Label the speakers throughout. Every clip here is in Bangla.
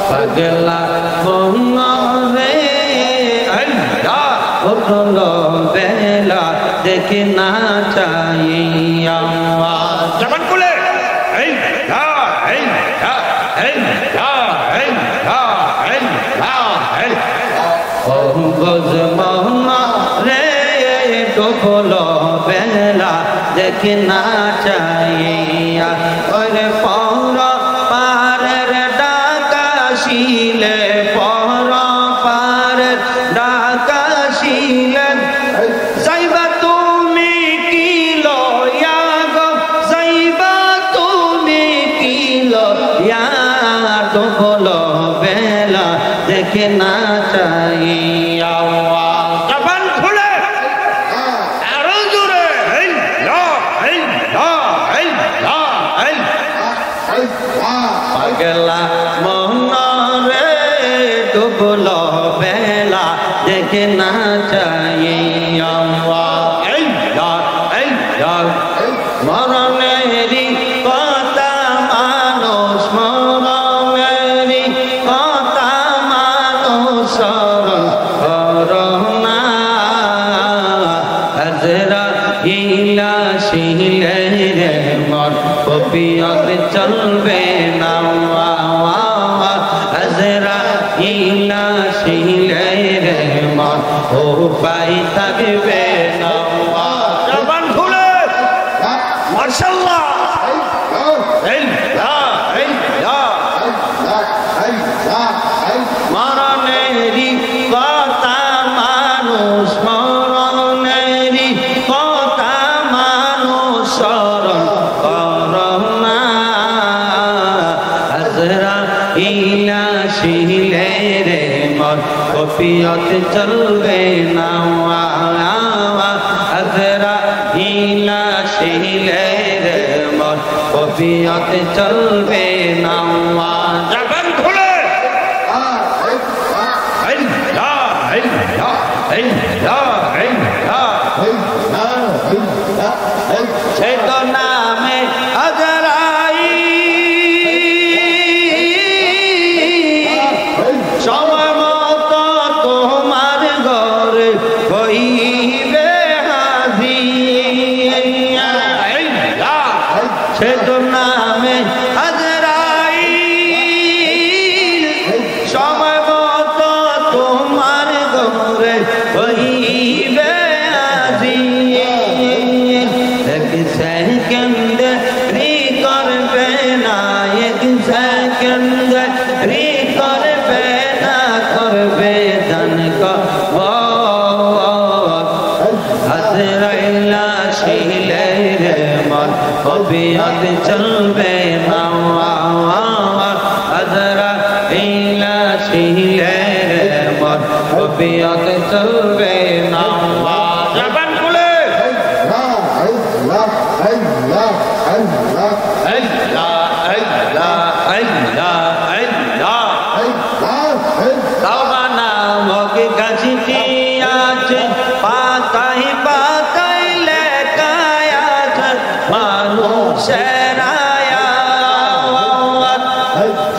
Speaker 1: পাগলা মনরে উঠলো বেলা দেখে না চাইয়া জবান খুলে রে ডুবলো বেলা দেখে না চাইয়া ওরে পর পারের ডাকাশিলে পর পারের ডাকাশিলে যাইবা তুমি কি লয়া গো যাইবা তুমি কি লয়া ডুবলো বেলা দেখে না চাইয়া জবান খুলে আরো জোরে পাগলা মনরে ডুবলো বেলা দেখে না চাইয়া মরণেরই কথা মানুষ মরণেরই কথা মানুষ স্মরণ করোনা হাজরা ইলা শিলে রে মন কপিয়ত চলবে না হাজরা ইলা শিলে রে মন ও পাই থাকবে না জবান খুলে মাশাআল্লাহ মরণেরই কথা মানুষ মরণেরই কথা মানুষ স্মরণ করোনা হাজরা ইলা শিলে রে মন কপিয়ত চলবে না হাজরা ইলা শিলে রে মন কপিয়ত চলবে না জবান খুলে সে তো নামে আজরাই সময় মতো তোমার ঘরে হইবে হাজির সে তো নামে আজরাই সময় মতো তোমার ঘরে হইবে হাজির এক সেকেন্ড রি করবে না এক সেকেন্ড রি করবে না করবে দান হাজরাইলা শিলে রে মন কপিয়ত চলবে না হাজরা ইলা শিলে রে মন কপিয়ত চলবে না জবান খুলে তওবা নামক গাছটি আছে পাতায় পাতায় লেখা আছে মানুষের আয়াত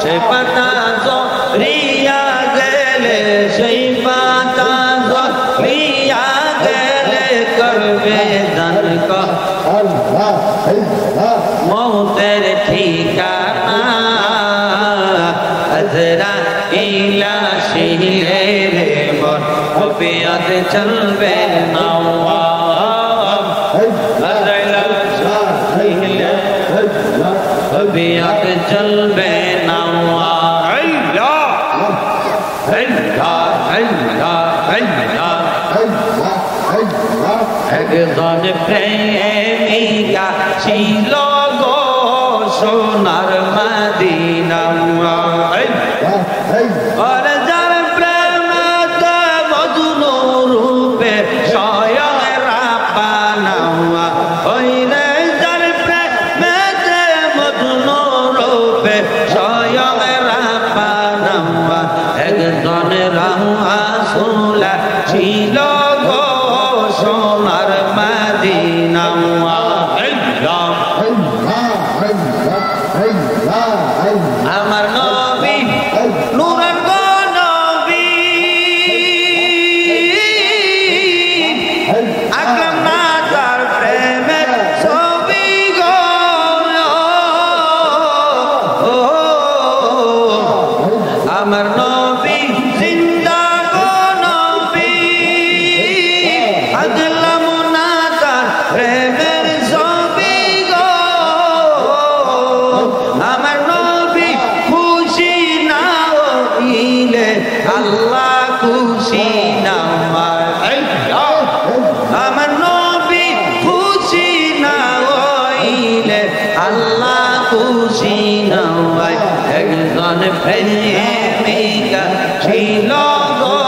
Speaker 1: সে পাতা জড়িয়া গেলে সেই পাতা জড়িয়া গেলে করবে দান মৌতের ঠিকানা হাজরা ইলা শিলে রে মন কপিয়ত চলবে না হাজরা শিলে কপিয়ত চলবে না একজন প্রেমিকা ছিল গো সোনার মদিনা আর যার প্রেমতে মজনু রূপে স্বয়ং রাব্বানা ওই রে যার প্রেমতে মজনু রূপে স্বয়ং রাব্বানা একজন রাসূল ছিল গো সোনার মদিনা আমার নবী নূরের গো নবী আকরাম না তার প্রেমের ছবি গো আমার নবী জিন্দা গো নবী আগলাম না তার প্রেমের ছবি গো আমার নবী খুশি না হইলে আল্লাহ খুশি না আমার নবী খুশি না হইলে আল্লাহ খুশি না হয় একজন প্রেমিকা ছিল গো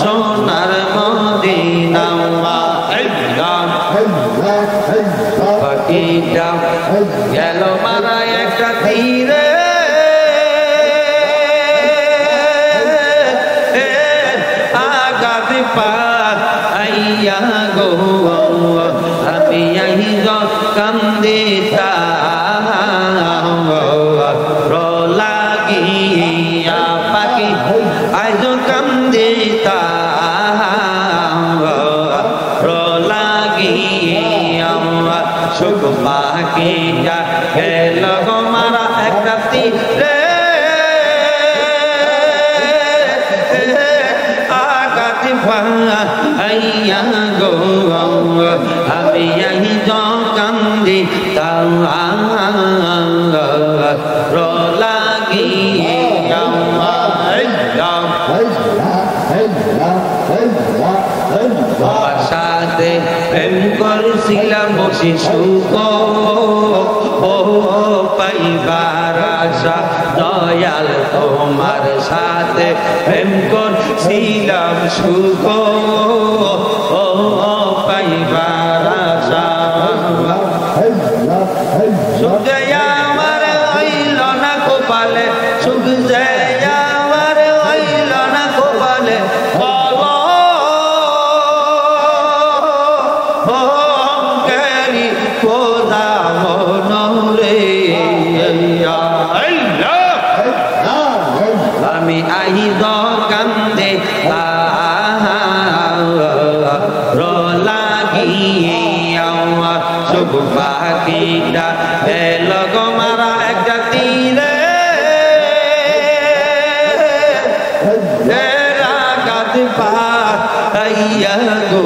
Speaker 1: সোনার মদিনা পাখিটা গেল মারা একটা তীরে আঘাত পার আইয়া গো আমি আইজ কান্দিতা লাগিয়া পাখি আইজ কান্দিতা লাগিয়া সুখ পাখিটা গেল গো মারা একটা তীরে আঘাত আইয়া গো আমি আইজ কান্দিতা লাগিয়া তোমার সাথে প্রেম করেছিলাম বসে সুখ ও পাইবার আশা দয়াল তোমার সাথে প্রেম করেছিলাম সুখ ও পাইবার আশা সুখ যায় আমার হইল না কপালে সুখ যায় আমার হইল না কপালে আমি আইজ কান্দে লাগিয়া সুখ পাখিটা এল গো মারা একটা তীরে আঘাত পার আইয়া গো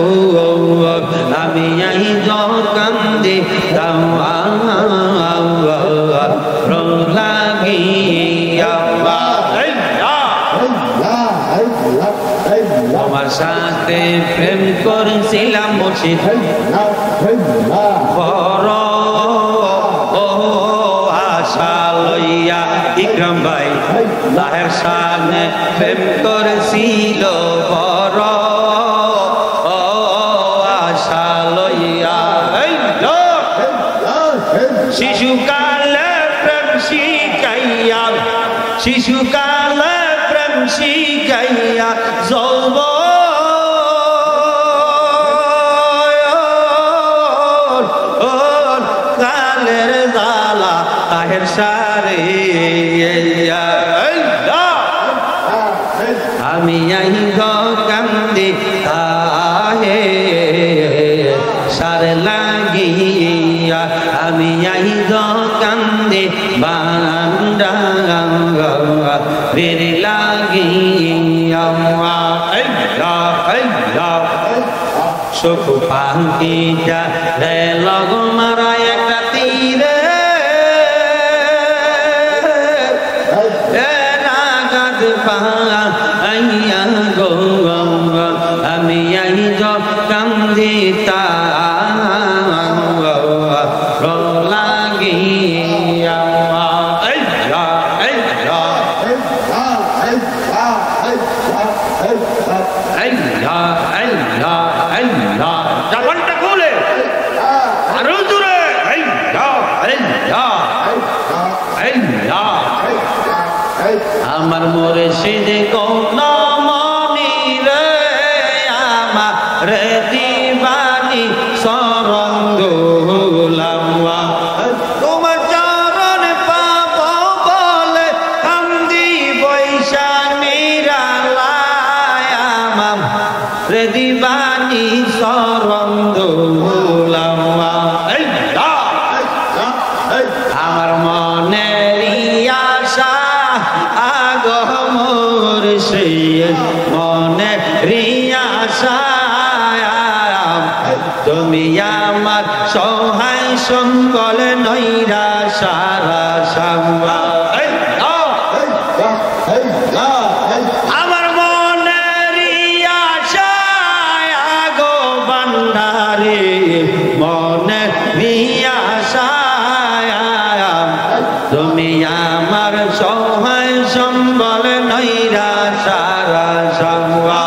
Speaker 1: আমি আইজ কান্দে লাগিয়া তোমার সাথে প্রেম করেছিলাম বসে বড় আশা লইয়া ইকরাম ভাই তাহের সামনে প্রেম করেছিল বড় আশা লইয়া শিশুকালে প্রেম শিখাইয়া শিশুকালে প্রেম শিখাইয়া যৌব কালের জালা তাহের সারে আমি আইজ কান্দি তাহে সারে লাগিয়া আমি আইজ কান্দি বান্দা রে লাগিয়া সুখ পাখিটা গেল গো মারা একটা তীরে আঘাত পাইয়া গো আমি আইজ কান্দিতা লাগিয়া জবানটা খুলে আরো জোরে আমার মুর্শিদ কোন মনি রে আমার দিবানি সরঙ্গ লাম্বা মুর্শিদ মনে রিয়াশা তুমি আমার সহায় সম্বল নৈরা সারা সাম্বা আমার মনের আশা গো বান্দারে মনের আশা তুমি আমার সহায় সম্বল নৈরা সারা সাম্বা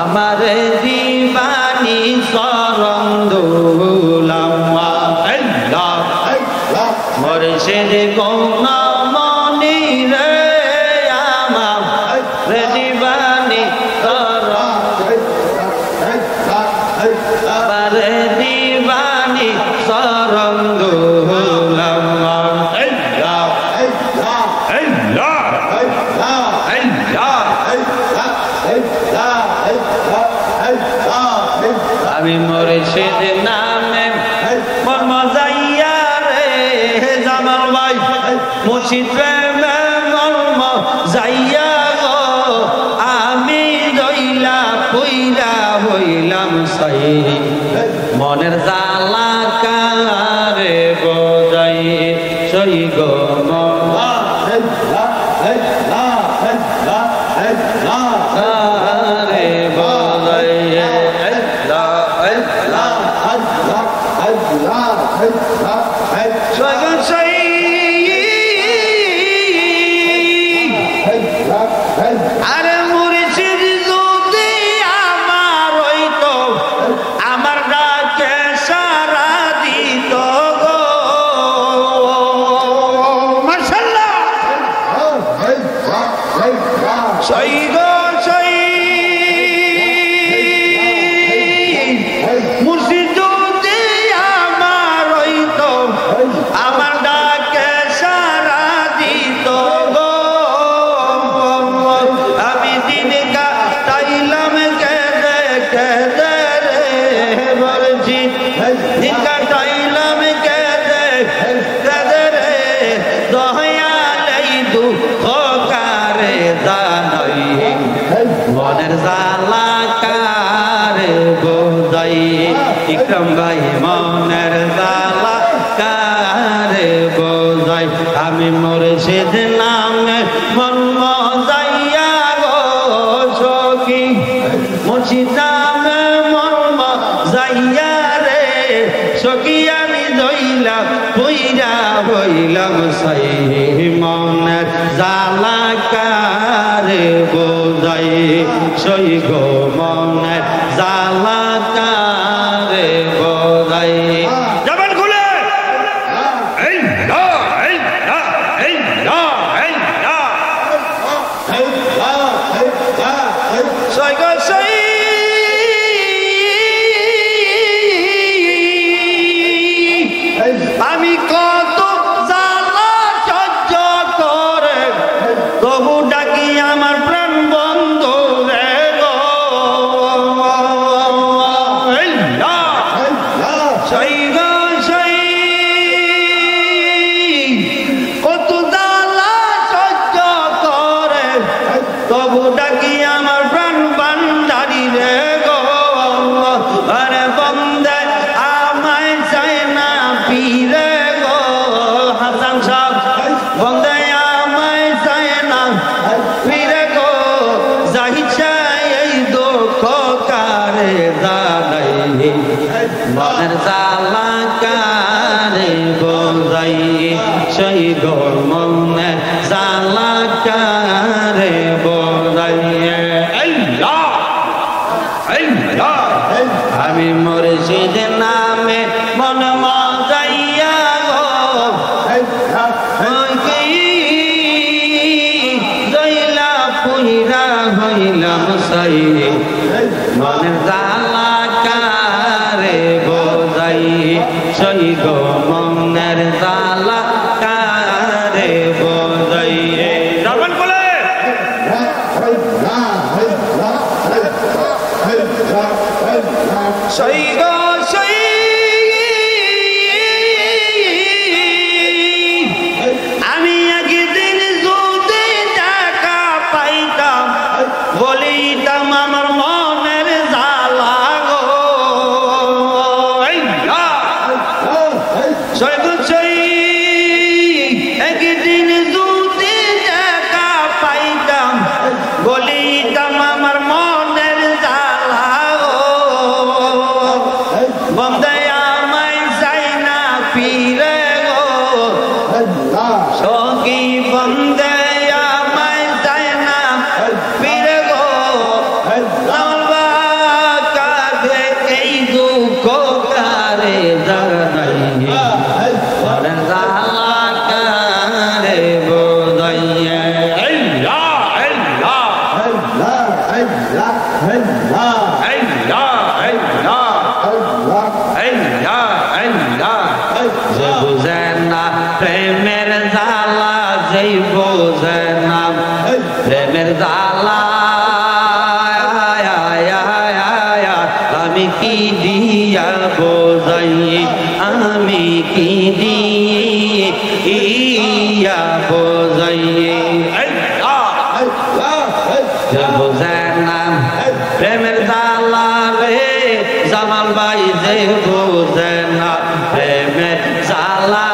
Speaker 1: আমার দিবানি সরন্দুলাম্মা মুর্শিদ গৌনা মনি রে আমার দিবানি আমার দিবানি সরন্দুলাম্মা আমি মুর্শিদ নামে মন মজাইয়া রে জামাল ভাই মুর্শিদ প্রেমে মন মজাইয়া গো আমি দইলা পইরা হইলাম সাইরি মনের জালা কারে বোঝাই সই গো আরে মুর্শিদ যদি আমার হইতো আমার ডাকে সারা দিত গো মাশাআল্লাহ সই গো সই মুর্শিদ যদি আমার হইতো আমার ডাকে সারা দিত গো আমি দিন কাটাইলাম কেঁদে কেঁদে রে বলছি দিন কাটাইলাম কেঁদে কেঁদে রে দয়ালেই দুঃখ কারে দানাই মনের জালা কারে বোঝাই ইকরাম ভাই মনের জালা কারে বোঝাই আমি মুর্শিদ নামে মন মজাইয়া গো সখী মুর্শিদ নামে মন মজাইয়া রে সখী আমি দইলা পইরা হইলাম সাই মনের জালা কারে বোঝাই সই গো মনের জালা কারে বোঝাই জবান খুলে সই গো সই আমি কত জ্বালা সহ্য করে তবু ডাকি আমার প্রাণ বন্ধু রে গো সই গো সই কত জ্বালা সহ্য করে তবু ডাকি আমার প্রাণ বান্দারি রে গো আরে বন্দে আমায় চায় না পীরে গো হাসান সাহেব বন্দে আমায় চায় না পীরে গো যাই চাই এই দুঃখ কারে জানাই মনের জালা কারে বোঝাই সেই গো মনের জালা কারে বোঝাই আমি মুর্শিদ নামে মন মজাইয়া গো দইলা পুইরা হইলাম সাই মনের জালা কারে বোঝাই সই গো মনের জালা কারে বোঝাই জবান বলে
Speaker 2: Hey,
Speaker 1: বোঝে না প্রেমের জ্বালা আমি কি দিয়া বোঝাই আমি কি দিয়া বোঝাই বোঝে না প্রেমের জ্বালা রে জামাল ভাই যে বোঝে না প্রেমের জ্বালা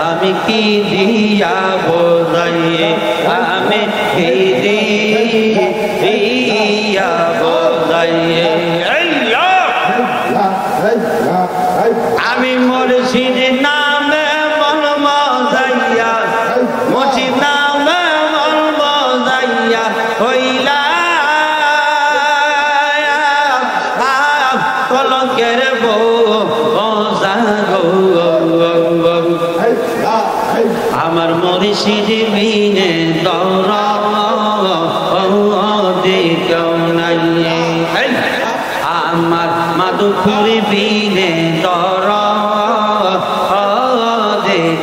Speaker 1: আমি কি দিয়া বোঝাই আমি কি দিয়া বোঝাই আমি মুর্শিদ নামে মন মজাইয়া মুর্শিদ নামে মন মজাইয়া হইলা কলঙ্কের বোঝা আমার মুর্শিদ বিনে দর কেউ নাই আমার মাধুপুর বিনে দর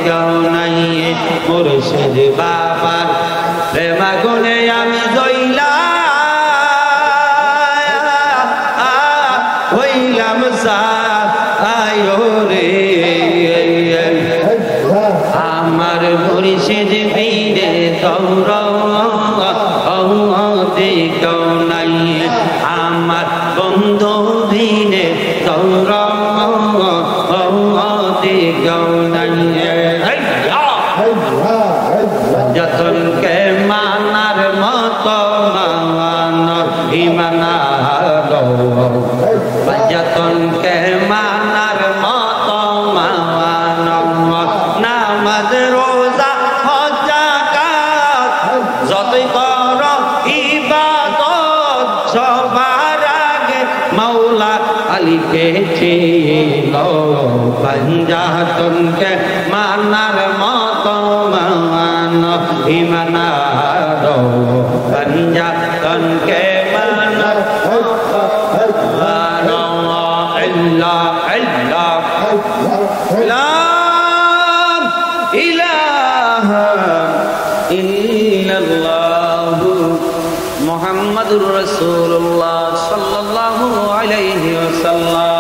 Speaker 1: কেউ নাই মুর্শিদ বাবার প্রেমা গুণে আমি জইলা হইলাম রে আমার মুর্শিদ বিনে দৌর কেউ নাই আমার বন্ধু বিনে দৌর কেউ নাই যতনকে মানার মতো মান ইমানা যতনকে মানার মতো মান নামাজ রোজা হজ যাকাত যতই কর ইবাদত সবার আগে মাওলা আলীকে ছিল পঞ্জাতনকে মানার মতো মান ইমানার পঞ্জাতনকে মানার লা ইলাহা ইল্লাল্লাহ মুহাম্মাদুর রাসূলুল্লাহ সাল্লাল্লাহু আলাইহি ওয়াসাল্লাম।